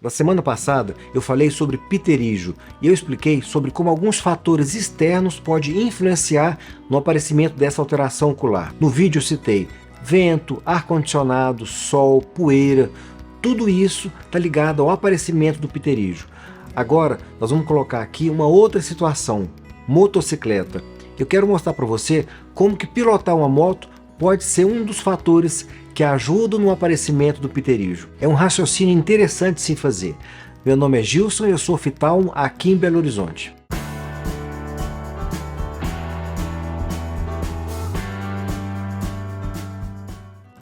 Na semana passada eu falei sobre pterígio e eu expliquei sobre como alguns fatores externos podem influenciar no aparecimento dessa alteração ocular. No vídeo eu citei vento, ar-condicionado, sol, poeira, tudo isso está ligado ao aparecimento do pterígio. Agora nós vamos colocar aqui uma outra situação, motocicleta. Eu quero mostrar para você como que pilotar uma moto pode ser um dos fatores que ajudam no aparecimento do pterígio. É um raciocínio interessante de se fazer. Meu nome é Gilson e eu sou oftalmo aqui em Belo Horizonte.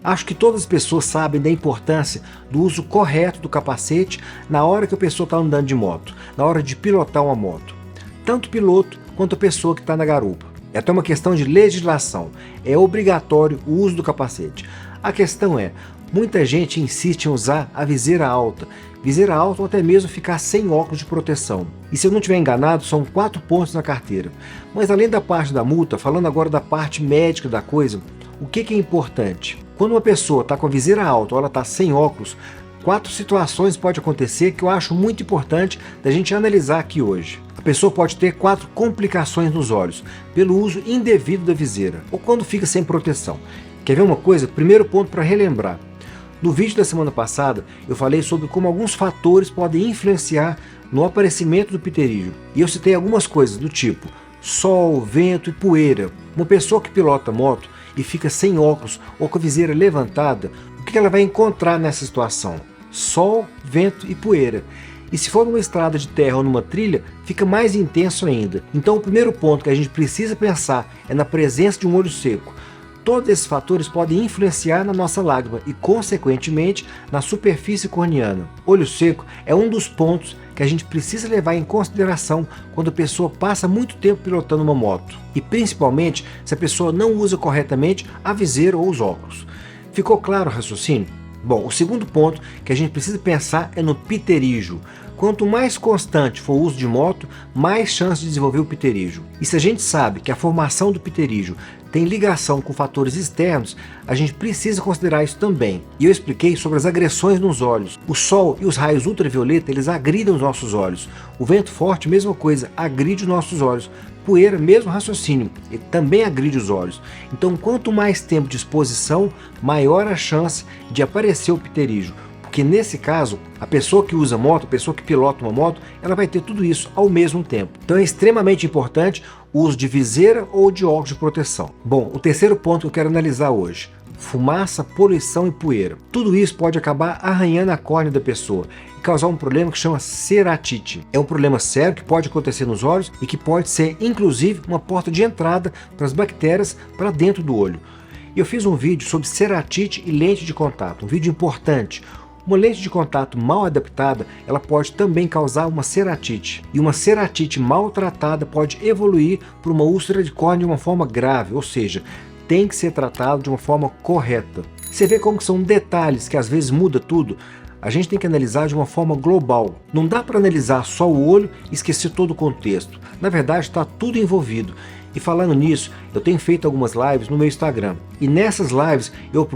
Acho que todas as pessoas sabem da importância do uso correto do capacete na hora que a pessoa está andando de moto, na hora de pilotar uma moto. Tanto o piloto quanto a pessoa que está na garupa. É até uma questão de legislação. É obrigatório o uso do capacete. A questão é, muita gente insiste em usar a viseira alta ou até mesmo ficar sem óculos de proteção. E se eu não estiver enganado, são 4 pontos na carteira. Mas além da parte da multa, falando agora da parte médica da coisa, o que é importante? Quando uma pessoa está com a viseira alta ou ela está sem óculos, 4 situações podem acontecer que eu acho muito importante da gente analisar aqui hoje. A pessoa pode ter 4 complicações nos olhos, pelo uso indevido da viseira, ou quando fica sem proteção. Quer ver uma coisa? Primeiro ponto para relembrar. No vídeo da semana passada, eu falei sobre como alguns fatores podem influenciar no aparecimento do pterígio. E eu citei algumas coisas do tipo sol, vento e poeira. Uma pessoa que pilota moto e fica sem óculos ou com a viseira levantada, o que ela vai encontrar nessa situação? Sol, vento e poeira. E se for numa estrada de terra ou numa trilha, fica mais intenso ainda. Então o primeiro ponto que a gente precisa pensar é na presença de um olho seco. Todos esses fatores podem influenciar na nossa lágrima e, consequentemente, na superfície corneana. Olho seco é um dos pontos que a gente precisa levar em consideração quando a pessoa passa muito tempo pilotando uma moto. E principalmente se a pessoa não usa corretamente a viseira ou os óculos. Ficou claro o raciocínio? Bom, o segundo ponto que a gente precisa pensar é no pterígio. Quanto mais constante for o uso de moto, mais chance de desenvolver o pterígio. E se a gente sabe que a formação do pterígio tem ligação com fatores externos, a gente precisa considerar isso também. E eu expliquei sobre as agressões nos olhos. O sol e os raios ultravioleta, eles agridem os nossos olhos. O vento forte, mesma coisa, agride os nossos olhos. Poeira, mesmo raciocínio, ele também agride os olhos. Então, quanto mais tempo de exposição, maior a chance de aparecer o pterígio. Porque nesse caso, a pessoa que usa moto, a pessoa que pilota uma moto, ela vai ter tudo isso ao mesmo tempo. Então é extremamente importante o uso de viseira ou de óculos de proteção. Bom, o terceiro ponto que eu quero analisar hoje: fumaça, poluição e poeira. Tudo isso pode acabar arranhando a córnea da pessoa e causar um problema que chama ceratite. É um problema sério que pode acontecer nos olhos e que pode ser, inclusive, uma porta de entrada para as bactérias para dentro do olho. Eu fiz um vídeo sobre ceratite e lente de contato, um vídeo importante. Uma lente de contato mal adaptada, ela pode também causar uma ceratite. E uma ceratite mal tratada pode evoluir para uma úlcera de córnea de uma forma grave, ou seja, tem que ser tratado de uma forma correta. Você vê como são detalhes que às vezes muda tudo? A gente tem que analisar de uma forma global. Não dá para analisar só o olho e esquecer todo o contexto. Na verdade, está tudo envolvido. E falando nisso, eu tenho feito algumas lives no meu Instagram. E nessas lives eu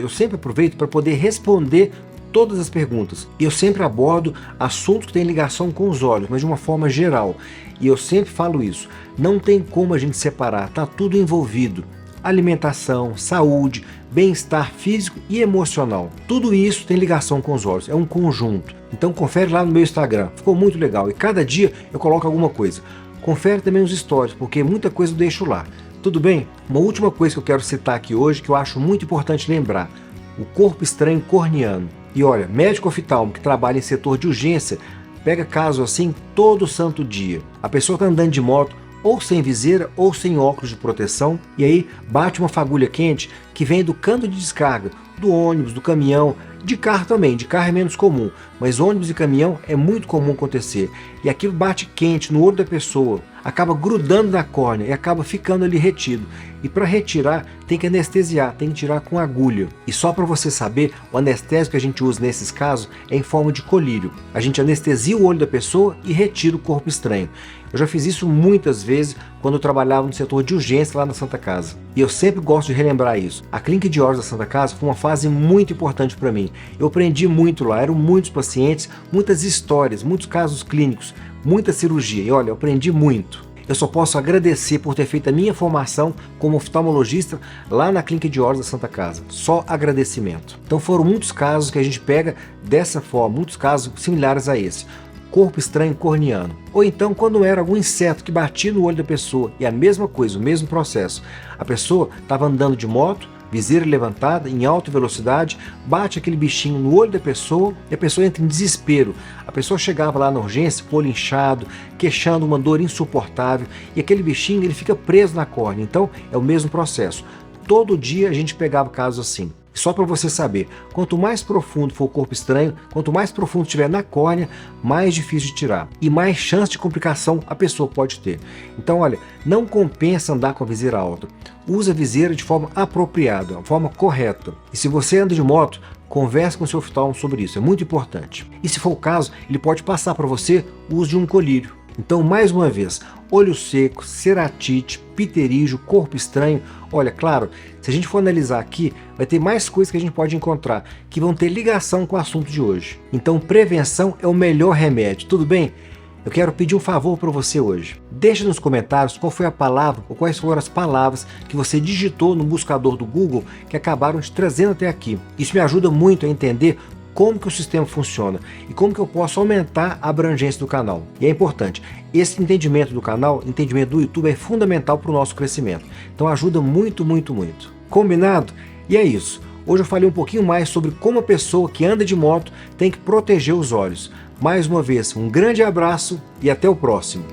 sempre aproveito para poder responder todas as perguntas. E eu sempre abordo assuntos que têm ligação com os olhos, mas de uma forma geral. E eu sempre falo isso. Não tem como a gente separar, tá tudo envolvido. Alimentação, saúde, bem-estar físico e emocional. Tudo isso tem ligação com os olhos, é um conjunto. Então confere lá no meu Instagram, ficou muito legal. E cada dia eu coloco alguma coisa. Confere também os stories, porque muita coisa eu deixo lá. Tudo bem? Uma última coisa que eu quero citar aqui hoje, que eu acho muito importante lembrar: o corpo estranho corneano. E olha, médico oftalmo que trabalha em setor de urgência pega caso assim todo santo dia. A pessoa está andando de moto ou sem viseira ou sem óculos de proteção e aí bate uma fagulha quente que vem do cano de descarga, do ônibus, do caminhão, de carro também. De carro é menos comum, mas ônibus e caminhão é muito comum acontecer. E aquilo bate quente no olho da pessoa, acaba grudando na córnea e acaba ficando ali retido. E para retirar tem que anestesiar, tem que tirar com agulha. E só para você saber, o anestésico que a gente usa nesses casos é em forma de colírio. A gente anestesia o olho da pessoa e retira o corpo estranho. Eu já fiz isso muitas vezes quando eu trabalhava no setor de urgência lá na Santa Casa. E eu sempre gosto de relembrar isso. A Clínica de Olhos da Santa Casa foi uma fase muito importante para mim. Eu aprendi muito lá, eram muitos pacientes, muitas histórias, muitos casos clínicos, muita cirurgia. E olha, eu aprendi muito. Eu só posso agradecer por ter feito a minha formação como oftalmologista lá na Clínica de Olhos da Santa Casa. Só agradecimento. Então foram muitos casos que a gente pega dessa forma, muitos casos similares a esse. Corpo estranho corneano. Ou então quando era algum inseto que batia no olho da pessoa, e a mesma coisa, o mesmo processo. A pessoa estava andando de moto, viseira levantada, em alta velocidade, bate aquele bichinho no olho da pessoa e a pessoa entra em desespero. A pessoa chegava lá na urgência, com o olho inchado, queixando uma dor insuportável, e aquele bichinho ele fica preso na córnea. Então é o mesmo processo. Todo dia a gente pegava casos assim. Só para você saber, quanto mais profundo for o corpo estranho, quanto mais profundo estiver na córnea, mais difícil de tirar e mais chance de complicação a pessoa pode ter. Então olha, não compensa andar com a viseira alta. Usa a viseira de forma apropriada, de forma correta. E se você anda de moto, converse com o seu oftalmo sobre isso, é muito importante. E se for o caso, ele pode passar para você o uso de um colírio. Então, mais uma vez, olho seco, ceratite, pterígio, corpo estranho. Olha, claro, se a gente for analisar aqui, vai ter mais coisas que a gente pode encontrar que vão ter ligação com o assunto de hoje. Então, prevenção é o melhor remédio, tudo bem? Eu quero pedir um favor para você hoje. Deixa nos comentários qual foi a palavra ou quais foram as palavras que você digitou no buscador do Google que acabaram te trazendo até aqui. Isso me ajuda muito a entender como que o sistema funciona e como que eu posso aumentar a abrangência do canal. E é importante, esse entendimento do canal, entendimento do YouTube é fundamental para o nosso crescimento. Então ajuda muito, muito, muito. Combinado? E é isso. Hoje eu falei um pouquinho mais sobre como a pessoa que anda de moto tem que proteger os olhos. Mais uma vez, um grande abraço e até o próximo.